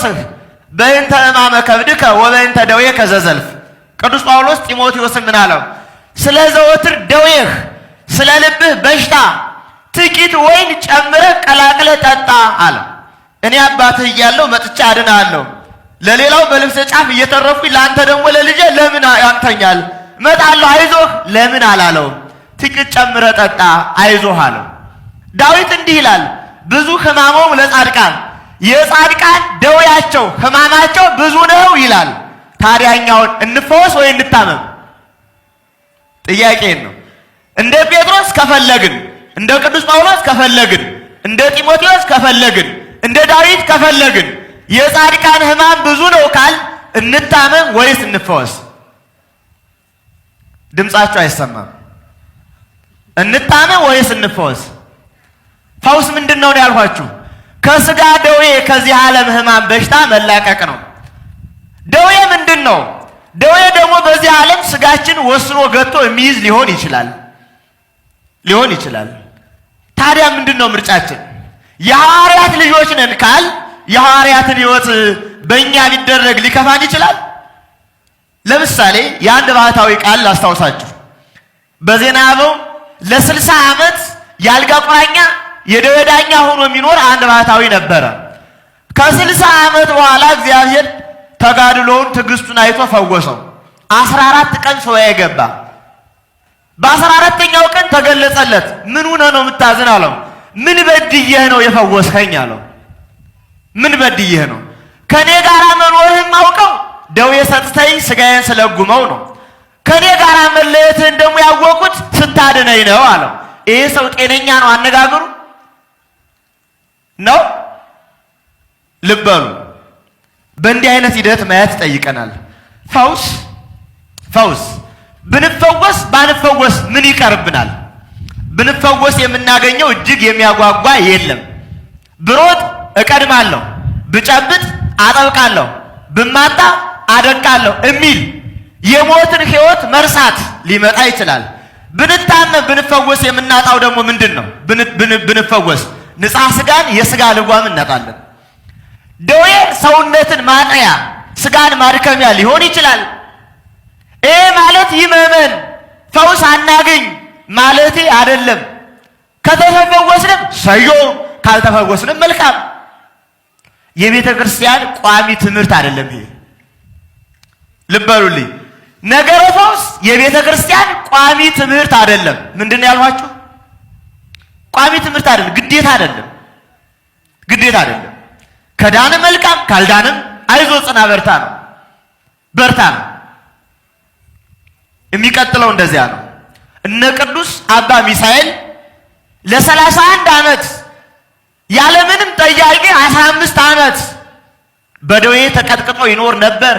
ጢሞቴዎስ በእንተ ሕማመ ከብድከ ወበእንተ ደዌከ ዘዘልፍ። ቅዱስ ጳውሎስ ጢሞቴዎስን ምን አለው? ስለ ዘወትር ደዌህ፣ ስለ ልብህ በሽታ ጥቂት ወይን ጨምረህ ቀላቅለህ ጠጣ አለ። እኔ አባትህ እያለሁ መጥቻ አድንሃለሁ። ለሌላው በልብሰ ጫፍ እየተረፍኩኝ ለአንተ ደግሞ ለልጄ ለምን ያንተኛል? እመጣለሁ አይዞህ ለምን አላለው? ጥቂት ጨምረህ ጠጣ አይዞህ አለው። ዳዊት እንዲህ ይላል፣ ብዙ ሕማሞሙ ለጻድቃን፣ የጻድቃን ደዌያቸው ሕማማቸው ብዙ ነው ይላል። ታዲያኛውን እንፈወስ ወይ እንታመም? ጥያቄ ነው። እንደ ጴጥሮስ ከፈለግን፣ እንደ ቅዱስ ጳውሎስ ከፈለግን፣ እንደ ጢሞቴዎስ ከፈለግን፣ እንደ ዳዊት ከፈለግን የጻድቃን ሕማም ብዙ ነው ካል እንታመም ወይስ እንፈወስ? ድምጻቸው አይሰማም። እንታመም ወይስ እንፈወስ? ፈውስ ምንድን ነው ያልኋችሁ? ከስጋ ደዌ ከዚህ ዓለም ሕማም በሽታ መላቀቅ ነው። ደዌ ምንድን ነው? ደዌ ደግሞ በዚህ ዓለም ስጋችን ወስኖ ገቶ የሚይዝ ሊሆን ይችላል። ታዲያ ምንድን ነው ምርጫችን? የሐዋርያት ልጆች ነን ካል የሐዋርያትን ሕይወት በእኛ ቢደረግ ሊከፋን ይችላል? ለምሳሌ የአንድ ባህታዊ ቃል ላስታውሳችሁ። በዜና አበው ለ60 ዓመት የአልጋ ቁራኛ የደዌ ዳኛ ሆኖ የሚኖር አንድ ባህታዊ ነበረ። ከ60 ዓመት በኋላ እግዚአብሔር ተጋድሎውን ትዕግስቱን አይቶ ፈወሰው። 14 ቀን ሱባዔ ገባ። በ14ኛው ቀን ተገለጸለት። ምን ሆነህ ነው የምታዝን አለው። ምን በድዬህ ነው የፈወስከኝ አለው። ምን በድዬህ ነው? ከኔ ጋር መኖርህን አውቀው ደዌ ሰጥተኝ ስጋዬን ስለጉመው ነው። ከኔ ጋር መለየትህን ደግሞ ያወቁት ስታድነኝ ነው አለው። ይሄ ሰው ጤነኛ ነው አነጋገሩ ነው? ልብ በሉ። በእንዲህ አይነት ሂደት ማየት ይጠይቀናል። ፈውስ ብንፈወስ ባንፈወስ ምን ይቀርብናል? ብንፈወስ የምናገኘው እጅግ የሚያጓጓ የለም። ብሮጥ እቀድማለሁ፣ ብጨብጥ አጠብቃለሁ፣ ብማጣ አደቃለሁ የሚል የሞትን ሕይወት መርሳት ሊመጣ ይችላል። ብንታመም ብንፈወስ የምናጣው ደግሞ ምንድን ነው? ብንፈወስ ንጻ ስጋን የስጋ ልጓም እናጣለን። ደዌ ሰውነትን ማጠያ ስጋን ማድከሚያ ሊሆን ይችላል። ይሄ ማለት ይመመን ፈውስ አናገኝ ማለቴ አይደለም። ከተፈወስንም ሰዮ ካልተፈወስንም መልካም። የቤተ ክርስቲያን ቋሚ ትምህርት አይደለም ይሄ። ልብ በሉልኝ። ነገረ ፈውስ የቤተ ክርስቲያን ቋሚ ትምህርት አይደለም። ምንድነው ያልኋችሁ? ቋሚ ትምህርት አይደለም፣ ግዴታ አይደለም። ከዳነ መልካም፣ ካልዳንም አይዞ ጽና በርታ ነው። የሚቀጥለው እንደዚያ ነው። እነ ቅዱስ አባ ሚሳኤል ለ31 ዓመት ያለምንም ጠያቂ 15 ዓመት በደዌ ተቀጥቅጦ ይኖር ነበር።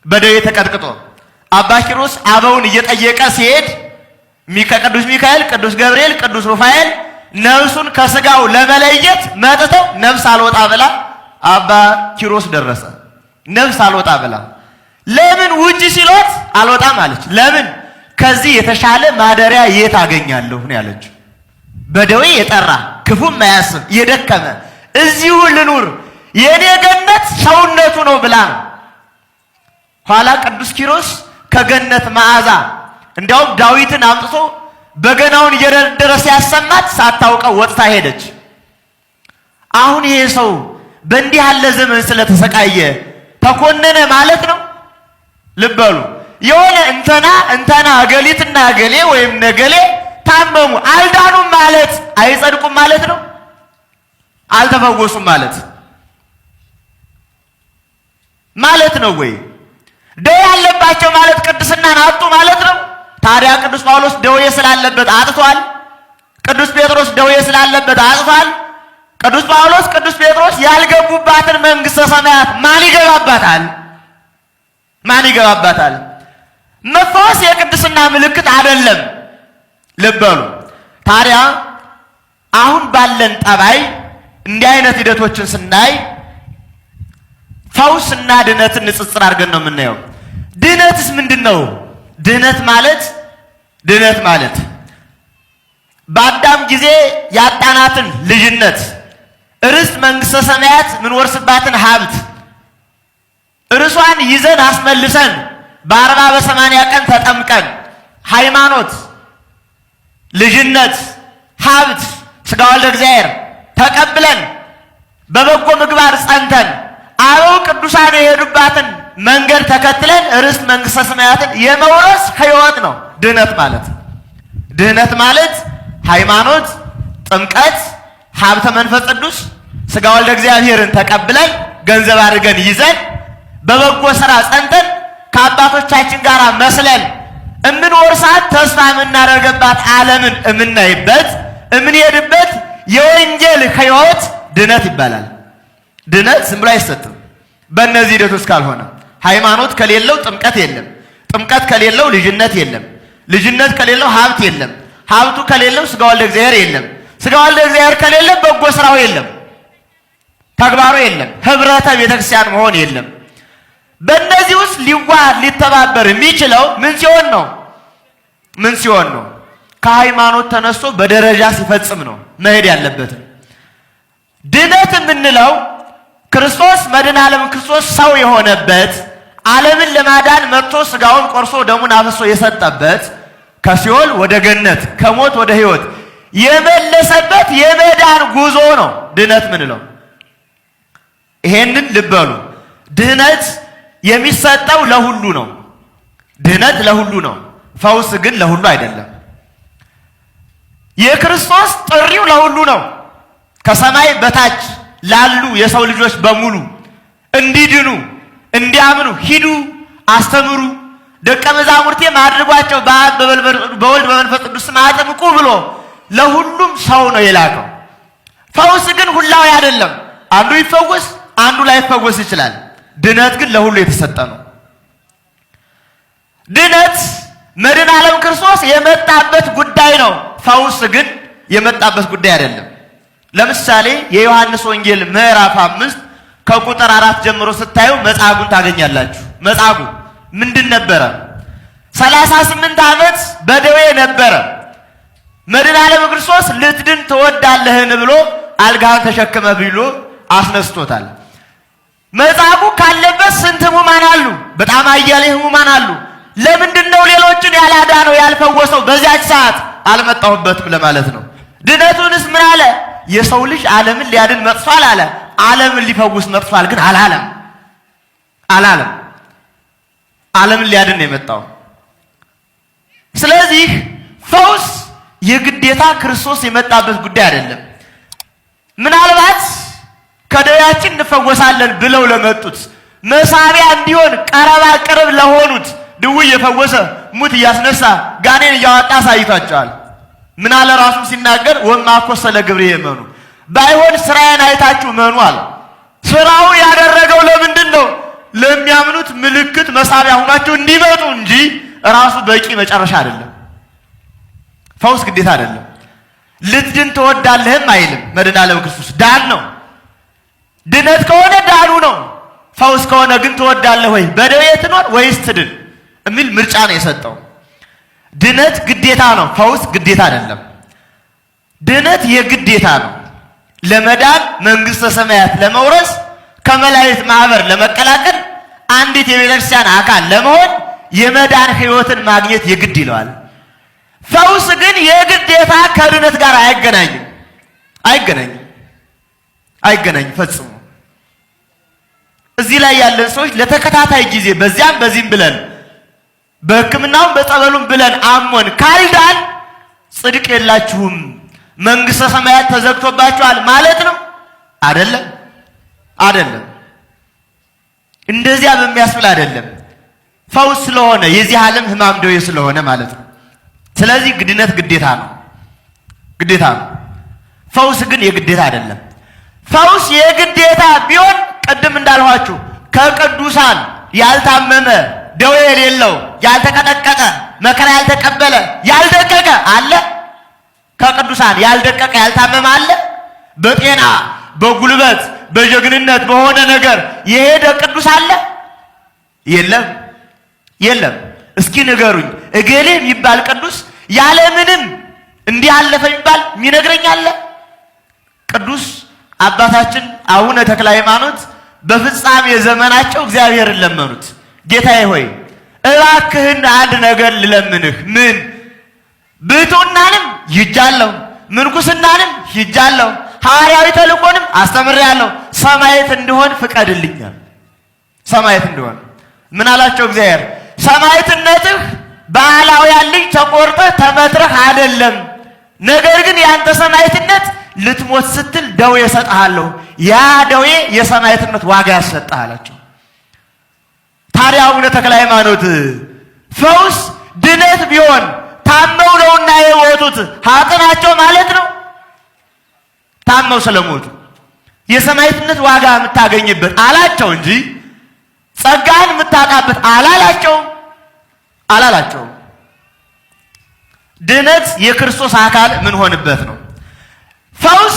በደዌ ተቀጥቅጦ አባ ኪሮስ አበውን እየጠየቀ ሲሄድ ቅዱስ ሚካኤል፣ ቅዱስ ገብርኤል፣ ቅዱስ ሩፋኤል ነፍሱን ከስጋው ለመለየት መጥተው ነፍስ አልወጣ ብላ አባ ኪሮስ ደረሰ። ነፍስ አልወጣ ብላ ለምን ውጪ ሲሎት አልወጣም አለች። ለምን? ከዚህ የተሻለ ማደሪያ የት አገኛለሁ ነው ያለችው። በደዌ የጠራ ክፉም ማያስብ የደከመ እዚሁ ልኑር የኔ ገነት ሰውነቱ ነው ብላ ነው። ኋላ ቅዱስ ኪሮስ ከገነት መዓዛ እንዲያውም ዳዊትን አምጥቶ በገናውን እየደረደረ ሲያሰማት ሳታውቀው ወጥታ ሄደች። አሁን ይሄ ሰው በእንዲህ ያለ ዘመን ስለተሰቃየ ተኮነነ ማለት ነው? ልብ በሉ። የሆነ እንተና እገሊትና እገሌ ወይም ነገሌ ታመሙ አልዳኑም ማለት አይጸድቁም ማለት ነው? አልተፈወሱም ማለት ነው ወይ? ደዌ ያለባቸው ማለት ቅድስናን አጡ ማለት ነው? ታዲያ ቅዱስ ጳውሎስ ደዌ ስላለበት አጥቷል። ቅዱስ ጴጥሮስ ደዌ ስላለበት አጥቷል። ቅዱስ ጳውሎስ፣ ቅዱስ ጴጥሮስ ያልገቡባትን መንግሥተ ሰማያት ማን ይገባባታል? መፈወስ የቅድስና ምልክት አይደለም። ልብ በሉ። ታዲያ አሁን ባለን ጠባይ እንዲህ አይነት ሂደቶችን ስናይ ፈውስና ድነትን ንጽጽር አድርገን ነው የምናየው። ድነትስ ምንድን ነው? ድነት ማለት በአዳም ጊዜ ያጣናትን ልጅነት፣ ርስት፣ መንግሥተ ሰማያት ምንወርስባትን ሀብት፣ እሷን ይዘን አስመልሰን በ40 በ80 ቀን ተጠምቀን ሃይማኖት፣ ልጅነት፣ ሀብት፣ ሥጋ ወልደ እግዚአብሔር ተቀብለን በበጎ ምግባር ጸንተን አበው ቅዱሳን የሄዱባትን መንገድ ተከትለን ርስት መንግሥተ ሰማያትን የመውረስ ሕይወት ነው ድህነት ማለት። ድህነት ማለት ሃይማኖት፣ ጥምቀት፣ ሀብተ መንፈስ ቅዱስ፣ ሥጋ ወልደ እግዚአብሔርን ተቀብለን ገንዘብ አድርገን ይዘን በበጎ ሥራ ጸንተን ከአባቶቻችን ጋር መስለን እምንወርሳት ተስፋ የምናደርግባት ዓለምን እምናይበት እምንሄድበት የወንጌል ሕይወት ድህነት ይባላል። ድህነት ዝም ብሎ አይሰጥም በእነዚህ ሂደቶች ካልሆነ። ሃይማኖት ከሌለው ጥምቀት የለም፣ ጥምቀት ከሌለው ልጅነት የለም፣ ልጅነት ከሌለው ሀብት የለም፣ ሀብቱ ከሌለው ሥጋ ወልደ እግዚአብሔር የለም፣ ሥጋ ወልደ እግዚአብሔር ከሌለ በጎ ሥራው የለም፣ ተግባሩ የለም፣ ኅብረተ ቤተክርስቲያን መሆን የለም። በእነዚህ ውስጥ ሊዋሃድ ሊተባበር የሚችለው ምን ሲሆን ነው? ምን ሲሆን ነው? ከሃይማኖት ተነስቶ በደረጃ ሲፈጽም ነው መሄድ ያለበት። ድነት የምንለው ክርስቶስ መድኃኔ ዓለም ክርስቶስ ሰው የሆነበት ዓለምን ለማዳን መጥቶ ሥጋውን ቆርሶ ደሙን አፍሶ የሰጠበት ከሲኦል ወደ ገነት ከሞት ወደ ሕይወት የመለሰበት የመዳን ጉዞ ነው ድነት የምንለው። ይሄንን ልበሉ። ድህነት የሚሰጠው ለሁሉ ነው። ድህነት ለሁሉ ነው። ፈውስ ግን ለሁሉ አይደለም። የክርስቶስ ጥሪው ለሁሉ ነው። ከሰማይ በታች ላሉ የሰው ልጆች በሙሉ እንዲድኑ እንዲያምኑ ሂዱ አስተምሩ ደቀ መዛሙርቴም አድርጓቸው በወልድ በመንፈስ ቅዱስ ስም አጥምቁ ብሎ ለሁሉም ሰው ነው የላከው። ፈውስ ግን ሁላዊ አይደለም። አንዱ ይፈወስ አንዱ ላይፈወስ ይችላል። ድነት ግን ለሁሉ የተሰጠ ነው። ድነት መድኃኔ ዓለም ክርስቶስ የመጣበት ጉዳይ ነው። ፈውስ ግን የመጣበት ጉዳይ አይደለም። ለምሳሌ የዮሐንስ ወንጌል ምዕራፍ 5 ከቁጥር 4 ጀምሮ ስታዩ መጻጉዕን ታገኛላችሁ። መጻጉዕ ምንድን ነበረ? 38 ዓመት በደዌ ነበረ። መድኃኔ ዓለም ክርስቶስ ልትድን ትወዳለህን ብሎ አልጋህን ተሸክመህ ብሎ አስነስቶታል። መጻጉዕ ካለበት ስንት ሕሙማን አሉ? በጣም አያሌ ሕሙማን አሉ። ለምንድን ነው ሌሎችን ያላዳነው ያልፈወሰው? በዚያች ሰዓት አልመጣሁበትም ለማለት ነው። ድነቱንስ ምን አለ? የሰው ልጅ ዓለምን ሊያድን መጥቷል አለ። ዓለምን ሊፈውስ መጥቷል ግን አላለም። ዓለምን ሊያድን ነው የመጣው። ስለዚህ ፈውስ የግዴታ ክርስቶስ የመጣበት ጉዳይ አይደለም። ምናልባት ከደዌያችን እንፈወሳለን ብለው ለመጡት መሳቢያ እንዲሆን ቀረባ ቅርብ ለሆኑት ድውይ እየፈወሰ ሙት እያስነሳ ጋኔን እያወጣ አሳይቷቸዋል። ምን አለ ራሱ ሲናገር ወማኮሰ ለግብርኤ መኑ፣ ባይሆን ስራዬን አይታችሁ መኑ አለ። ስራው ያደረገው ለምንድን ነው? ለሚያምኑት ምልክት መሳቢያ ሆናቸው እንዲመጡ እንጂ ራሱ በቂ መጨረሻ አይደለም። ፈውስ ግዴታ አይደለም። ልትድን ትወዳለህም አይልም። መድኃኔ ዓለም ክርስቶስ ዳን ነው። ድነት ከሆነ ዳኑ ነው። ፈውስ ከሆነ ግን ትወዳለህ ወይ በደዌ ትኖር ወይስ ትድን የሚል ምርጫ ነው የሰጠው። ድነት ግዴታ ነው፣ ፈውስ ግዴታ አይደለም። ድነት የግዴታ ነው። ለመዳን መንግሥተ ሰማያት ለመውረስ ከመላእክት ማህበር ለመቀላቀል አንዲት የቤተክርስቲያን አካል ለመሆን የመዳን ሕይወትን ማግኘት የግድ ይለዋል። ፈውስ ግን የግዴታ ከድነት ጋር አይገናኝም ፈጽሞ። እዚህ ላይ ያለን ሰዎች ለተከታታይ ጊዜ በዚያም በዚህም ብለን በሕክምናውም በጸበሉም ብለን አሞን ካልዳን ጽድቅ የላችሁም መንግሥተ ሰማያት ተዘግቶባችኋል ማለት ነው? አይደለም። እንደዚያ በሚያስብል አይደለም። ፈውስ ስለሆነ የዚህ ዓለም ሕማም ደዌ ስለሆነ ማለት ነው። ስለዚህ ድነት ግዴታ ነው። ፈውስ ግን የግዴታ አይደለም። ፈውስ የግዴታ ቢሆን ቅድም እንዳልኋችሁ ከቅዱሳን ያልታመመ ደዌ የሌለው ያልተቀጠቀጠ መከራ ያልተቀበለ ያልደቀቀ አለ? ከቅዱሳን ያልደቀቀ ያልታመመ አለ? በጤና በጉልበት በጀግንነት በሆነ ነገር የሄደ ቅዱስ አለ? የለም። እስኪ ንገሩኝ፣ እገሌ የሚባል ቅዱስ ያለምንም እንዲህ አለፈ የሚባል የሚነግረኝ አለ? ቅዱስ አባታችን አቡነ ተክለ ሃይማኖት በፍጻሜ ዘመናቸው እግዚአብሔርን ለመኑት። ጌታዬ ሆይ እባክህን አንድ ነገር ልለምንህ። ምን? ብሕትውናንም ይጃለሁ፣ ምንኩስናንም ይጃለሁ፣ ሐዋርያዊ ተልእኮንም አስተምሬያለሁ፣ ሰማዕት እንድሆን ፍቀድልኛል። ሰማዕት እንድሆን ምን አላቸው እግዚአብሔር? ሰማዕትነትህ በአላውያን ልጅ ተቆርጠህ ተመትረህ አይደለም። ነገር ግን ያንተ ሰማዕትነት ልትሞት ስትል ደዌ እሰጥሃለሁ፣ ያ ደዌ የሰማዕትነት ዋጋ ያሰጥሃላቸው። ታዲያ አቡነ ተክለ ሃይማኖት ፈውስ ድነት ቢሆን ታመው ነውና የሞቱት ኃጥእ ናቸው ማለት ነው? ታመው ስለሞቱ የሰማዕትነት ዋጋ የምታገኝበት አላቸው እንጂ ጸጋን የምታጣበት አላላቸው። ድነት የክርስቶስ አካል ምን ሆንበት ነው? ፈውስ